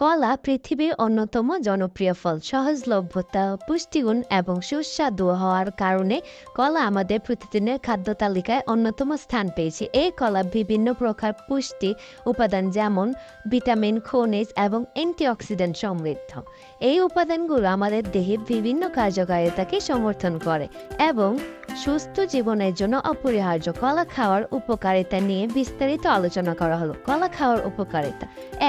কলা পৃথিবীর অন্যতম জনপ্রিয় ফল। সহজলভ্যতা, পুষ্টিগুণ এবং সুস্বাদু হওয়ার কারণে কলা আমাদের প্রতিদিনের খাদ্য তালিকায় অন্যতম স্থান পেয়েছে। এই কলা বিভিন্ন প্রকার পুষ্টি উপাদান যেমন ভিটামিন, খনিজ এবং অ্যান্টিঅক্সিডেন্ট সমৃদ্ধ। এই উপাদানগুলো আমাদের দেহে বিভিন্ন কার্যকারিতাকে সমর্থন করে এবং সুস্থ জীবনের জন্য অপরিহার্য। কলা খাওয়ার উপকারিতা নিয়ে বিস্তারিত আলোচনা করা হলো। কলা খাওয়ার উপকারিতা: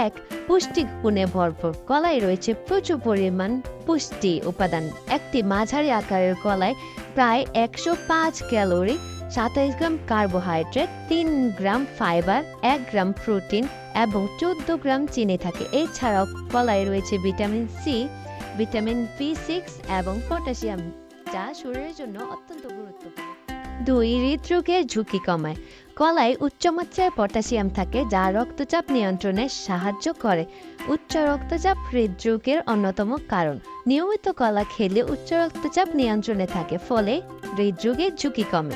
১. পুষ্টিগুণে ভরপুর। কলায় রয়েছে প্রচুর পরিমাণ পুষ্টি উপাদান। একটি মাঝারি আকারের কলায় প্রায় ১০৫ ক্যালোরি, ২৭ গ্রাম কার্বোহাইড্রেট, ৩ গ্রাম ফাইবার, ১ গ্রাম প্রোটিন এবং ১৪ গ্রাম চিনি থাকে। এছাড়াও কলায় রয়েছে ভিটামিন সি, ভিটামিন বি6 এবং পটাশিয়াম, যা শরীরের জন্য অত্যন্ত গুরুত্বপূর্ণ। ২. হৃদরোগের ঝুঁকি কমায়। কলায় উচ্চমাত্রায় পটাশিয়াম থাকে, যা রক্তচাপ নিয়ন্ত্রণে সাহায্য করে। উচ্চ রক্তচাপ হৃদরোগের অন্যতম কারণ। নিয়মিত কলা খেলে উচ্চ রক্তচাপ নিয়ন্ত্রণে থাকে, ফলে হৃদরোগের ঝুঁকি কমে।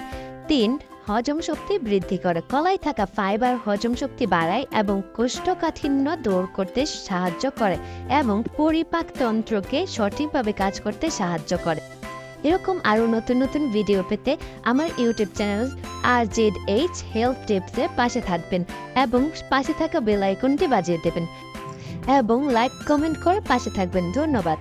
৩. হজম শক্তি বৃদ্ধি করে। কলায় থাকা ফাইবার হজম শক্তি বাড়ায় এবং কোষ্ঠকাঠিন্য দূর করতে সাহায্য করে এবং পরিপাকতন্ত্রকে সঠিকভাবে কাজ করতে সাহায্য করে। এরকম আরও নতুন নতুন ভিডিও পেতে আমার ইউটিউব চ্যানেল RZH হেলথ টিপসের পাশে থাকবেন এবং পাশে থাকা বেল আইকনটি বাজিয়ে দেবেন এবং লাইক কমেন্ট করে পাশে থাকবেন। ধন্যবাদ।